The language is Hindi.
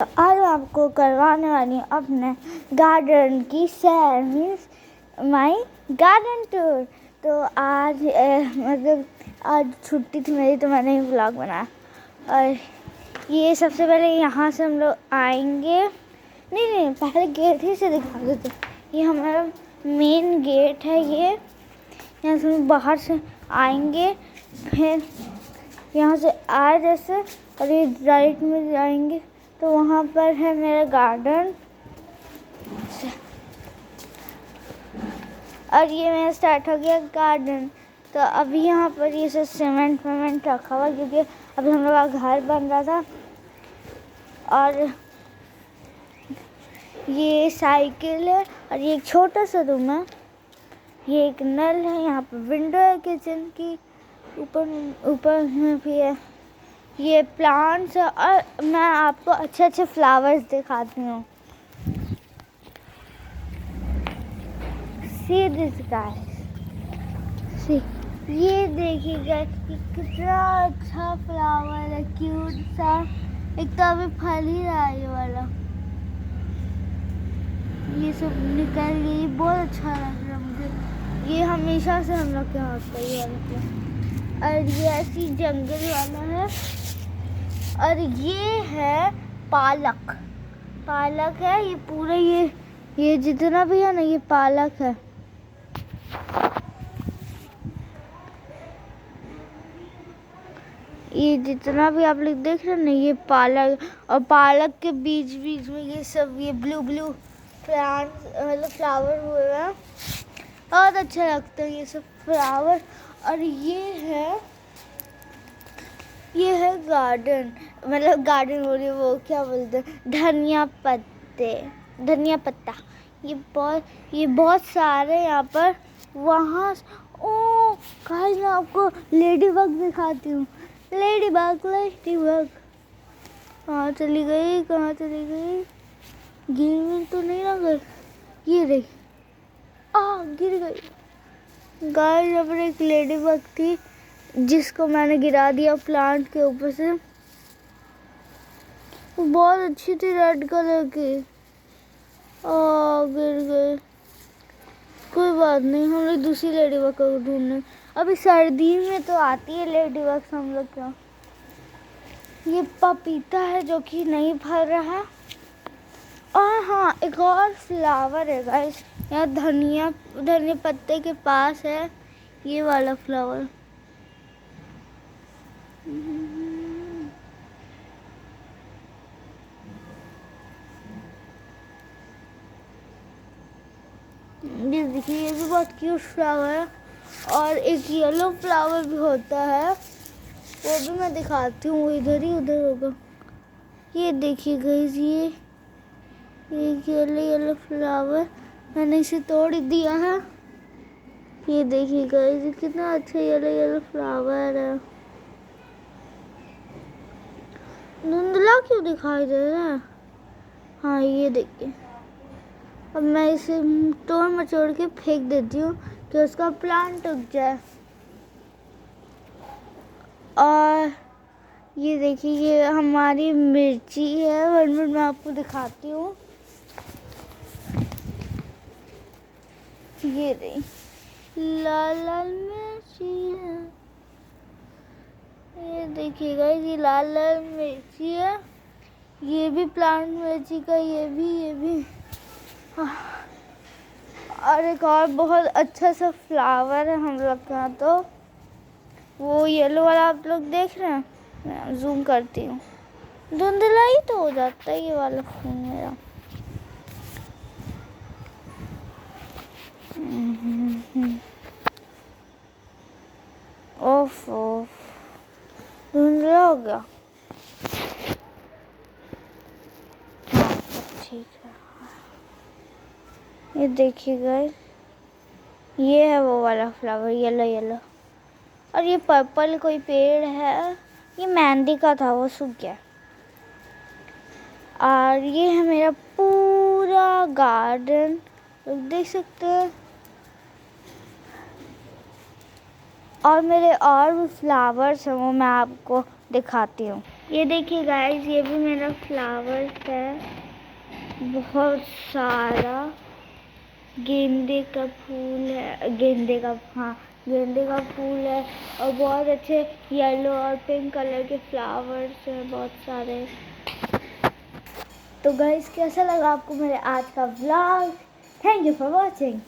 आज मैं आपको करवाने वाली हूँ अपने गार्डन की सैर, मीन्स माई गार्डन टूर। तो आज आज छुट्टी थी मेरी, तो मैंने ही व्लॉग बनाया। और ये सबसे पहले यहाँ से हम लोग आएंगे। नहीं, पहले गेट ही से दिखा देते। ये हमारा मेन गेट है। ये यहाँ से हम बाहर से आएंगे, फिर यहाँ से आए जैसे, और ये राइट में जाएंगे तो वहाँ पर है मेरा गार्डन। और ये मेरा स्टार्ट हो गया गार्डन। तो अभी यहाँ पर ये सब सीमेंट वेमेंट रखा हुआ, क्योंकि अभी हम लोग का घर बन रहा था। और ये साइकिल है, और ये एक छोटा सा रूम है। ये एक नल है, यहाँ पर विंडो है किचन की, ऊपर में भी है। ये प्लांट्स है, और मैं आपको अच्छे अच्छे फ्लावर्स दिखाती हूँ। See this guys, see, ये देखिएगा कितना अच्छा फ्लावर है, क्यूट सा। एक तो अभी फल ही रहा है ये वाला, ये सब निकल गई, बहुत अच्छा लग रहा है मुझे। ये हमेशा से हम लोग के हाथ का ये वाला। और ये ऐसी जंगल वाला है। और ये है पालक है। ये पूरा ये जितना भी है ना, ये पालक है। ये जितना भी आप लोग देख रहे हैं ना, ये पालक। और पालक के बीच बीच में ये सब ये ब्लू प्लांट्स, मतलब फ्लावर हुए हैं। बहुत अच्छा लगता है ये सब फ्लावर। और ये है गार्डन, मतलब गार्डन हो रही है, वो क्या बोलते हैं, धनिया पत्ता। ये बहुत सारे यहाँ पर। वहाँ गाइस मैं आपको लेडी बग दिखाती हूँ। लेडी बग कहाँ चली गई? गिर तो नहीं ना गई? ये रही, गिर गई। गाइस यहाँ पर एक लेडी बग थी, जिसको मैंने गिरा दिया प्लांट के ऊपर से। वो बहुत अच्छी थी, रेड कलर की। गिर गई। कोई बात नहीं, हम लोग दूसरी लेडी बग को ढूंढने। अभी सर्दी में तो आती है लेडी बग हम लोग क्या। ये पपीता है जो कि नहीं फल रहा है। और हाँ, एक और फ्लावर है गाइस, यहाँ धनिया पत्ते के पास है ये वाला फ्लावर। ये देखिए, ये भी बहुत क्यूट फ्लावर है। और एक येलो फ्लावर भी होता है, वो भी मैं दिखाती हूँ। उधर होगा। ये देखिए गाइस, ये येलो फ्लावर, मैंने इसे तोड़ दिया है। ये देखिए गाइस, कितना अच्छा येलो फ्लावर है। धुंधला क्यों दिखाई दे रहा है? हाँ, ये देखिए। अब मैं इसे तोड़ मचोड़ के फेंक देती हूँ कि उसका प्लांट उग जाए। और ये देखिए, ये हमारी मिर्ची है। 1 मिनट मैं आपको दिखाती हूँ। ये रही लाल मिर्ची है। ये देखिएगा, ये लाल मिर्ची है। ये भी प्लांट मिर्ची का, ये भी। और एक और बहुत अच्छा सा फ्लावर है हम लोग के यहाँ। तो वो येलो वाला आप लोग देख रहे हैं, मैं जूम करती हूँ। धुंधला ही तो हो जाता है ये वाला फोन मेरा। ओफ धुंधला हो गया। ठीक है, ये देखिएगा, ये है वो वाला फ्लावर, येलो। और ये पर्पल कोई पेड़ है, ये मेहंदी का था, वो सूख गया। और ये है मेरा पूरा गार्डन, देख सकते हैं। और मेरे और भी फ्लावर्स हैं, वो मैं आपको दिखाती हूँ। ये देखिए गाइस, ये भी मेरा फ्लावर्स है, बहुत सारा। गेंदे का फूल है, गेंदे का फूल है, और बहुत अच्छे येलो और पिंक कलर के फ्लावर्स हैं बहुत सारे। तो गाइस, कैसा लगा आपको मेरे आज का vlog? Thank you for watching.